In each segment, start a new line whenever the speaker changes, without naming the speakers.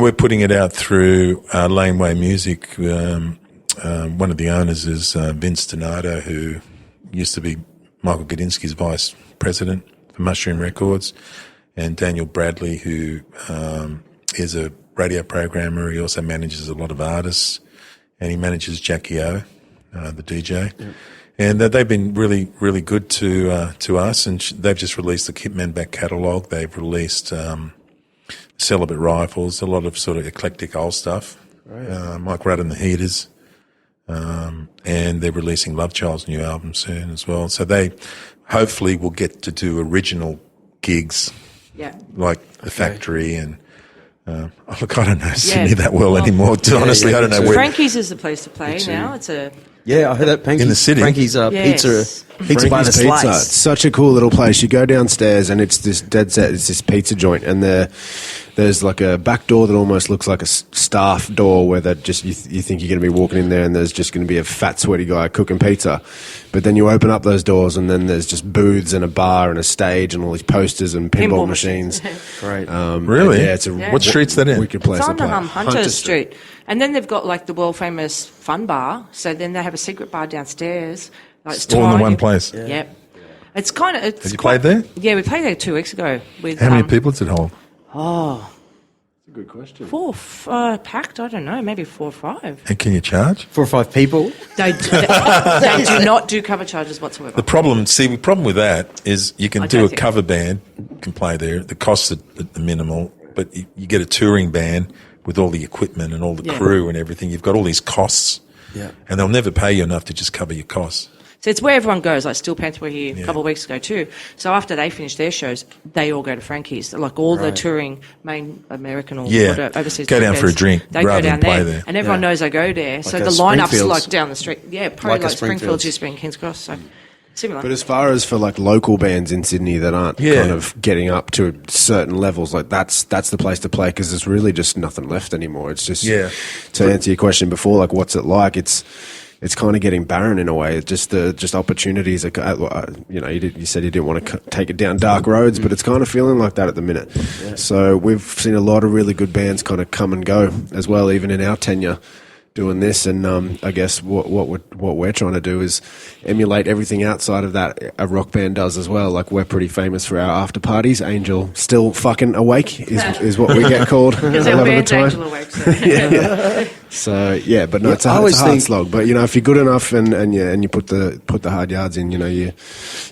we're putting it out through Laneway Music. One of the owners is Vince Donato, who used to be Michael Gudinski's vice president for Mushroom Records, and Daniel Bradley, who is a radio programmer. He also manages a lot of artists, and he manages Jackie O, the DJ. Yep. And they've been really, really good to us, and they've just released the Hitmen back catalogue. They've released Celibate Rifles, a lot of sort of eclectic old stuff. Right. Mike Rudd and the Heaters. And they're releasing Love Child's new album soon as well. So they hopefully will get to do original gigs, like The Factory and look, I don't know Sydney that well anymore. Honestly, I don't know where.
Frankie's is the place to play now. It's a
I heard that.
In the city.
Frankie's pizza by the slice.
It's such a cool little place. You go downstairs and it's this dead set. It's this pizza joint, and there's like a back door that almost looks like a staff door where that just you think you're going to be walking in there and there's just going to be a fat sweaty guy cooking pizza, but then you open up those doors and then there's just booths and a bar and a stage and all these posters and pinball machines.
Great.
Really?
Yeah,
what street's that in?
Wicked place.
It's on
to play.
Hunter Street. And then they've got like the world famous fun bar. So then they have a secret bar downstairs. Like, it's
all in the one place.
Yeah. Yep. It's kind of.
Have you played there?
Yeah, we played there 2 weeks ago. With
how many people does it hold?
Oh,
that's a good question.
4 packed. I don't know, maybe 4 or 5.
And can you charge
4 or 5 people?
They do not do cover charges whatsoever.
The problem with that is you can do a cover band, can play there. The costs are minimal, but you get a touring band with all the equipment and all the crew and everything. You've got all these costs, and they'll never pay you enough to just cover your costs.
So it's where everyone goes. Like Steel Panther were here a couple of weeks ago too. So after they finish their shows, they all go to Frankie's. Like all the touring main American or overseas.
Go down for a drink.
They go down there, and everyone knows they go there.
Like
so the lineup's
Springfields.
like down the street. Yeah, probably like Springfield's used to be in King's Cross. So similar.
But as far as for like local bands in Sydney that aren't kind of getting up to certain levels, like that's the place to play because there's really just nothing left anymore. It's just to answer your question before, like what's it like? It's kind of getting barren in a way. It's just opportunities. You said you didn't want to take it down dark roads, but it's kind of feeling like that at the minute. Yeah. So we've seen a lot of really good bands kind of come and go as well, even in our tenure doing this. And I guess what we're trying to do is emulate everything outside of that a rock band does as well. Like we're pretty famous for our after parties. Angel Still Fucking Awake is what we get called a lot of the time.
Angel Awake. So.
So but no, it's a hard slog. But if you're good enough and you put the hard yards in, you're going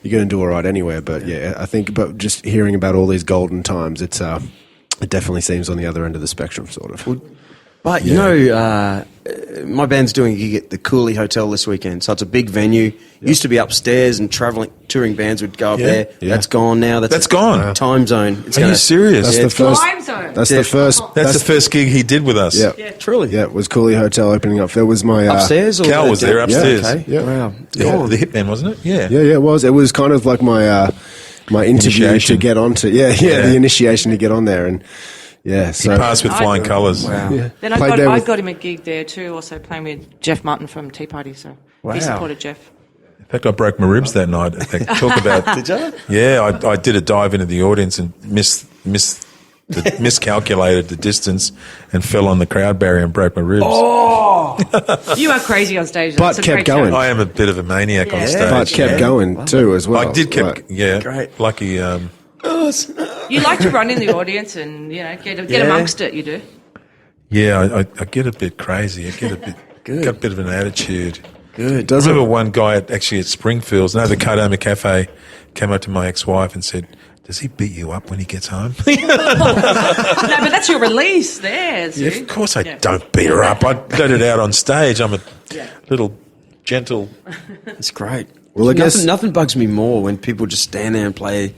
to do all right anywhere. But I think, but just hearing about all these golden times, it definitely seems on the other end of the spectrum, sort of.
But my band's doing a gig at the Cooley Hotel this weekend, so it's a big venue. Used to be upstairs, and touring bands would go up there. Yeah. That's gone now. That's
gone.
Time zone.
Are you serious?
That's the first.
Time zone.
That's the first.
That's the first gig he did with us.
Yeah,
truly.
Yeah, it was Cooley Hotel opening up. It was my
upstairs. Or
Cal was there upstairs.
Yeah. Okay. Yeah.
Wow.
The Hitman, wasn't it? Yeah.
Yeah, it was. It was kind of like my interview
initiation.
to get onto. The initiation to get on there and. Yeah, so
he passed with flying colours.
Wow.
Yeah.
Then I got him a gig there too, also playing with Jeff Mutton from Tea Party. So he supported Jeff.
In fact, I broke my ribs that night. Talk about.
Did you?
Yeah, I did a dive into the audience and miscalculated the distance and fell on the crowd barrier and broke my ribs.
Oh, you are crazy on stage.
But kept going.
I am a bit of a maniac on stage.
But kept going too as well.
I did
Great.
Lucky.
You like to run in the audience and get amongst it. You do.
Yeah, I get a bit crazy. I get a bit got a bit of an attitude.
Good.
I remember one guy at Springfields, the Cardoma Cafe, came up to my ex-wife and said, "Does he beat you up when he gets home?"
No, but that's your release there.
Yeah, of course I don't beat her up. I let it out on stage. I'm a little gentle.
It's great.
Well, I guess
nothing bugs me more when people just stand there and play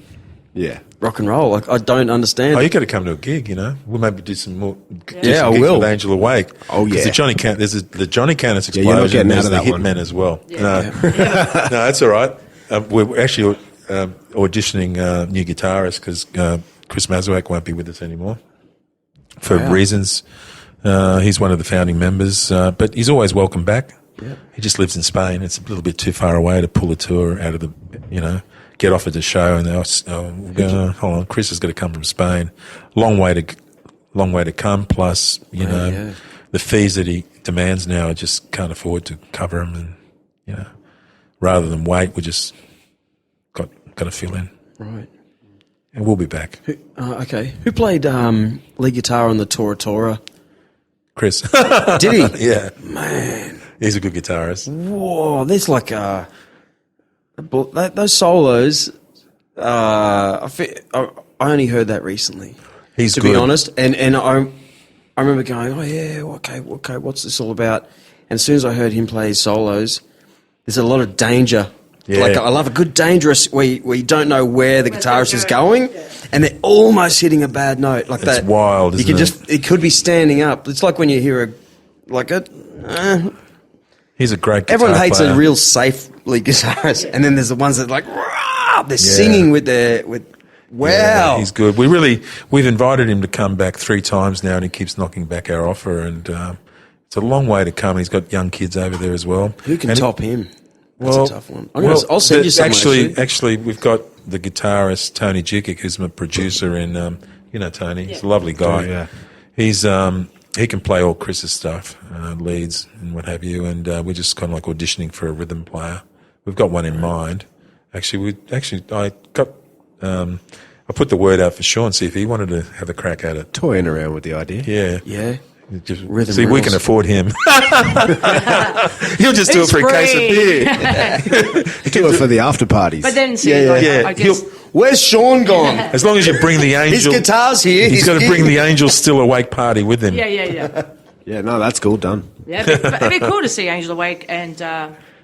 rock and roll. Like, I don't understand.
Oh, you got to come to a gig, We'll maybe do some more.
I will.
With Angel Awake.
Oh, yeah.
There's the Johnny Kannis explosion.
You're not getting out of
the
that one.
Hitmen as well.
Yeah.
No, that's all right. We're actually auditioning new guitarists because Chris Mazurek won't be with us anymore for reasons. He's one of the founding members, but he's always welcome back. Yeah. He just lives in Spain. It's a little bit too far away to pull a tour out of the, get offered the show and hold on, Chris has got to come from Spain. Long way long way to come. Plus, the fees that he demands now, I just can't afford to cover them. And, rather than wait, we just got to fill in.
Right.
And we'll be back.
Okay. Who played lead guitar on the Tora Tora?
Chris.
Did he?
Yeah.
Man.
He's a good guitarist.
Whoa, there's like those solos. I only heard that recently.
He's
to
good.
be honest, and I remember going, oh yeah, okay, what's this all about? And as soon as I heard him play his solos, there's a lot of danger.
Yeah.
Like I love a good dangerous where you don't know where the guitarist is going, and they're almost hitting a bad note like that.
It's wild.
You can it could be standing up. It's like when you hear
He's a great guitar
everyone hates
player.
a real safe lead guitarist, and then there's the ones that they're singing with wow.
Yeah, he's good. We've invited him to come back 3 times now, and he keeps knocking back our offer. And it's a long way to come. He's got young kids over there as well.
Who can top him? That's a tough one.
I'll
send you some.
Actually, we've got the guitarist Tony Jikic, who's my producer, and Tony. He's a lovely guy.
Yeah.
He's he can play all Chris's stuff, leads and what have you, and we're just kind of like auditioning for a rhythm player. We've got one in mind. I put the word out for Sean, see if he wanted to have a crack at it.
Toying around with the idea.
Yeah.
Yeah.
Just,
Rhythm
see, we can afford him. He'll just do it for a case of beer.
Do it for the after parties.
But then, see, I guess...
Where's Sean gone?
As long as you bring the angel...
His guitar's here.
He's got to bring the Angel Still Awake party with him.
Yeah.
Yeah, no, that's cool. Done.
Yeah, it'd be cool to see Angel Awake and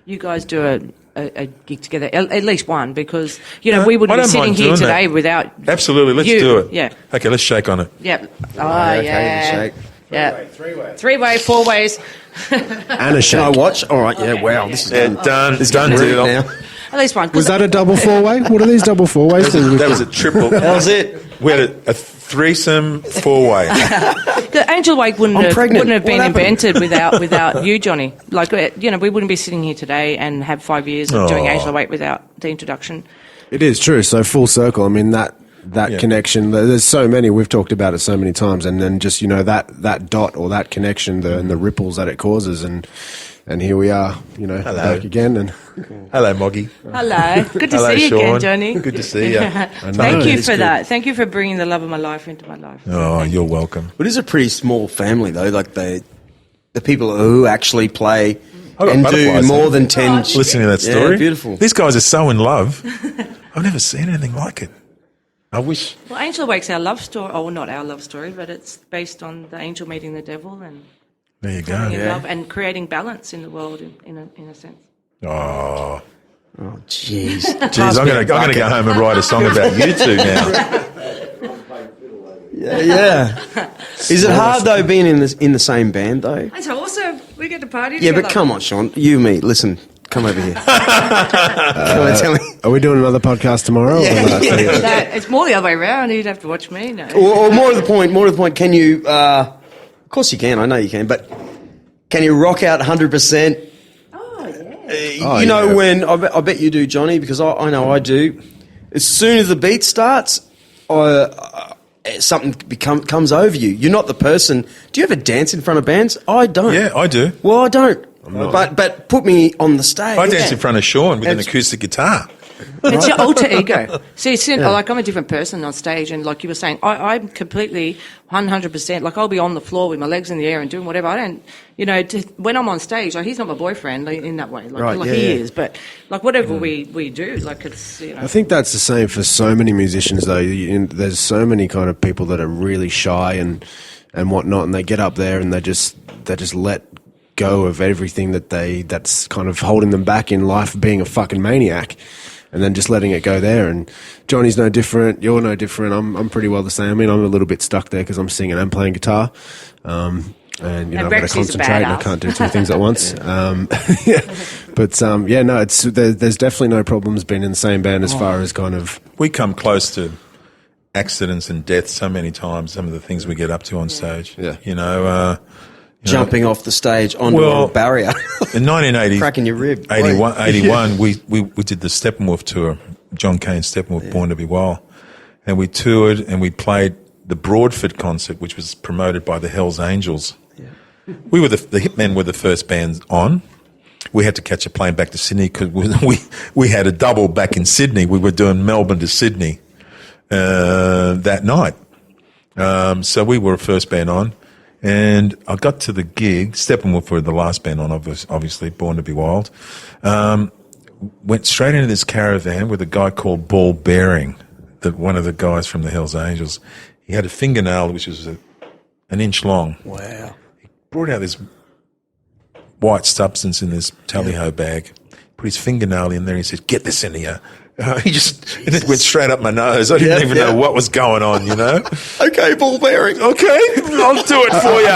you guys do a gig together, at least one, because, we wouldn't be sitting here today without
Absolutely, let's do it.
Yeah.
Okay, let's shake on it.
Yeah.
Okay, shake.
Yeah.
Three-way.
4 ways.
And a shake.
Can I watch? All right, yeah, wow. This is
done. It's done,
great
dude.
now.
At least one.
Was that a double 4-way? What are these double 4-ways?
That was a triple.
That was it.
We had a threesome 4-way.
The Angel Awake wouldn't have been
happened?
invented without you, Johnny. Like, we wouldn't be sitting here today and have 5 years of doing Angel Awake without the introduction.
It is true. So full circle. I mean, that connection, there's so many, we've talked about it so many times, and then just, that dot or that connection and the ripples that it causes, and here we are, back again. And
hello, Moggy.
Hello. Good to see you
Sean.
again, Johnny.
Good to see you.
Thank you for that. Thank you for bringing the love of my life into my life.
Oh, you're welcome.
It is a pretty small family, though. Like the people who actually play and do more than 10.
Listening to that story.
Yeah, beautiful.
These guys are so in love. I've never seen anything like it. I wish.
Well, Angel Awake's our love story. Oh, not our love story, but it's based on the angel meeting the devil and
there you go.
falling in love and creating balance in the world in a sense.
Oh,
jeez.
I'm going to go home and write a song about you two now.
Yeah. Is it hard though being in the same band though?
That's awesome. We get to party
Yeah,
together.
but come on, Sean. You and me. Listen. Come over here. Tell me.
Are we doing another podcast tomorrow?
Yeah.
No, it's more the other way around. You'd have to watch me. No.
Or more to the point. Can you? Of course you can. I know you can. But can you rock out 100%?
Oh
yeah. When I bet you do, Johnny, because I know I do. As soon as the beat starts, something comes over you. You're not the person. Do you ever dance in front of bands? I don't.
Yeah, I do.
Well, I don't. But put me on the stage.
I dance in front of Sean with an acoustic guitar.
It's your alter ego. See, like I'm a different person on stage, and like you were saying, I'm completely 100%. Like I'll be on the floor with my legs in the air and doing whatever. I don't, when I'm on stage, like he's not my boyfriend in that way. He is, but like whatever we do, like it's.
I think that's the same for so many musicians, though. There's so many kind of people that are really shy and whatnot, and they get up there and they just let go of everything that's kind of holding them back in life, being a fucking maniac, and then just letting it go there. And Johnny's no different. You're no different. I'm pretty well the same. I mean, I'm a little bit stuck there because I'm singing and playing guitar. And I've got to concentrate and I can't do two things at once. There's definitely no problems being in the same band as far as kind of.
We come close to accidents and death so many times, some of the things we get up to on stage.
Yeah.
Jumping off the stage onto a barrier.
In 1980,
cracking your rib.
81, we did the Steppenwolf tour, John Cain's Steppenwolf, Born to Be Wild. And we toured and we played the Broadford concert, which was promoted by the Hells Angels. We were the Hitmen were the first band on. We had to catch a plane back to Sydney because we had a double back in Sydney. We were doing Melbourne to Sydney that night. So we were a first band on. And I got to the gig. Steppenwolf were the last band on, obviously, Born to be Wild. Went straight into this caravan with a guy called Ball Bearing, one of the guys from the Hells Angels. He had a fingernail which was an inch long.
Wow.
He brought out this white substance in this tally-ho bag, put his fingernail in there, and he said, "Get this in here." It just went straight up my nose. I didn't even know what was going on, you know.
Okay, Ball Bearing.
Okay, I'll do it for you,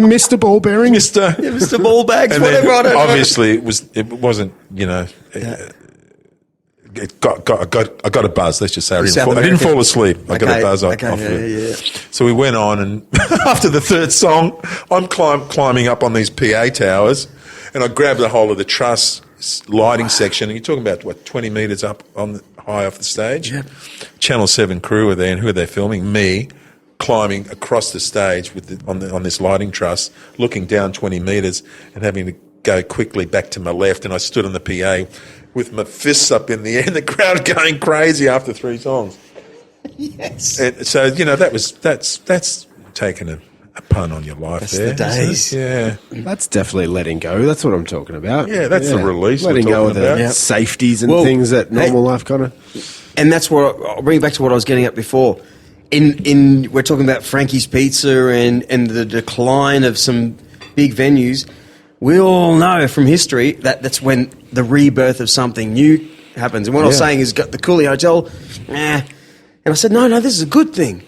Mr. Ball Bearing,
Mr. Ball Bags,
and
whatever. I don't know.
Obviously, it wasn't, you know. I got a buzz. Let's just say I didn't fall asleep. I got a buzz off it. So we went on, and after the third song, I'm climbing up on these PA towers, and I grabbed the whole of the truss lighting section. And you're talking about 20 metres up high off the stage.
Yep.
Channel 7 crew were there, and who are they filming? Me climbing across the stage on this lighting truss, looking down 20 metres, and having to go quickly back to my left. And I stood on the PA with my fists up in the air, and the crowd going crazy after 3 songs.
Yes.
And so, you know, that's taken a pun on your life.
That's
there.
the days.
Yeah.
That's definitely letting go. That's what I'm talking about.
Yeah, that's the release.
Letting go of the
about.
safeties and things that normal life kind of.
And that's what I'll bring it back to what I was getting at before. We're talking about Frankie's Pizza and the decline of some big venues. We all know from history that's when the rebirth of something new happens. And what I was saying is, got the Cooley Hotel, and I said, no, this is a good thing.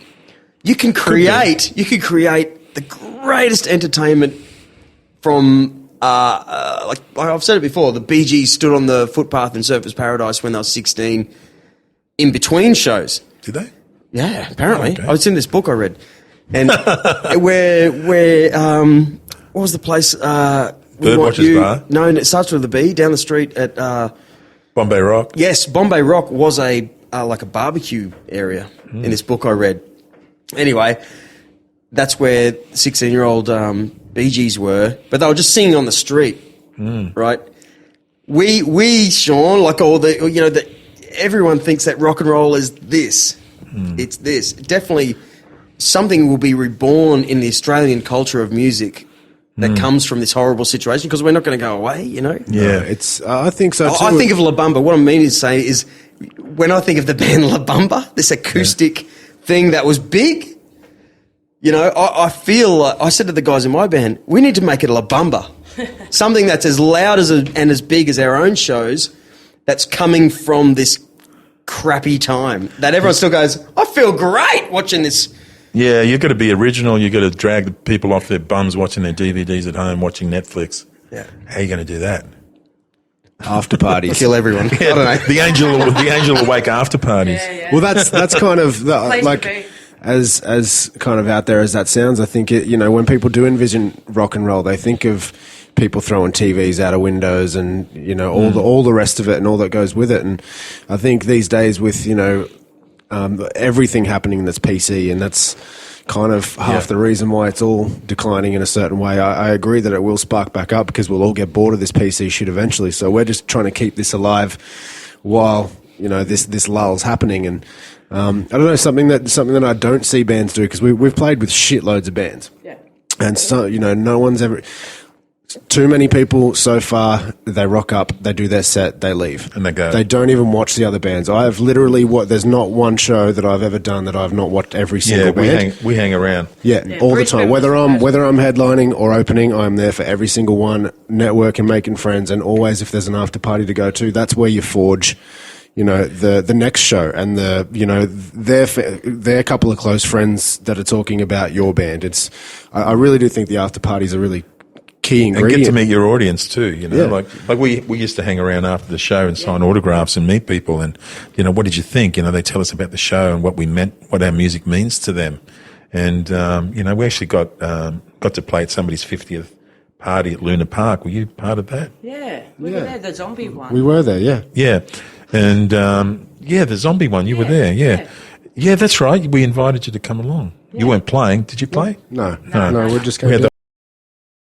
You can create the greatest entertainment from, like I've said it before, the Bee Gees stood on the footpath in Surfers Paradise when they were 16 in between shows.
Did they?
Yeah, apparently.
Okay.
Oh, it's in this book I read. And where what was the place?
Birdwatchers Bar?
No, it starts with a B, down the street at...
Bombay Rock?
Yes, Bombay Rock was like a barbecue area in this book I read. Anyway, that's where 16-year-old Bee Gees were, but they were just singing on the street, right? We, Sean, like all the, you know, everyone thinks that rock and roll is this. It's this. Definitely something will be reborn in the Australian culture of music that comes from this horrible situation, because we're not going to go away, you know?
Yeah, it's. I think so too.
I think of La Bamba. What I mean to say is, when I think of the band La Bamba, this acoustic thing that was big, you know, I feel like, I said to the guys in my band, we need to make it a La Bamba. Something that's as loud and as big as our own shows, that's coming from this crappy time, that everyone still goes, I feel great watching this.
Yeah, you've got to be original. You've got to drag the people off their bums watching their DVDs at home, watching Netflix.
Yeah.
How are you going to do that?
After parties.
Kill everyone. I don't know.
The angel awake after parties.
Yeah.
Well, that's kind of
Place
like
to be.
as kind of out there as that sounds. I think when people do envision rock and roll, they think of people throwing TVs out of windows and all the rest of it and all that goes with it. And I think these days with everything happening that's PC, and that's kind of half the reason why it's all declining in a certain way. I agree that it will spark back up because we'll all get bored of this PC shit eventually. So we're just trying to keep this alive while this lull's happening. And I don't know, something that I don't see bands do, because we've played with shitloads of bands, and so no one's ever. Too many people so far, they rock up, they do their set, they leave.
And they go.
They don't even watch the other bands. I have literally there's not one show that I've ever done that I've not watched every single band.
We hang around.
Yeah, all the time. Whether I'm headlining or opening, I'm there for every single one, networking, making friends, and always if there's an after party to go to, that's where you forge the next show, and their couple of close friends that are talking about your band. I really do think the after parties are really key ingredient.
And get to meet your audience too, like we used to hang around after the show and sign autographs and meet people, and what did you think? They tell us about the show and what our music means to them, and we actually got to play at somebody's 50th party at Luna Park. Were you part of that?
Yeah, we were there, the zombie one.
We were there,
yeah, and the zombie one. You were there, yeah, that's right. We invited you to come along. You weren't playing. Did you play?
No,
No.
no, we're just
We
going
had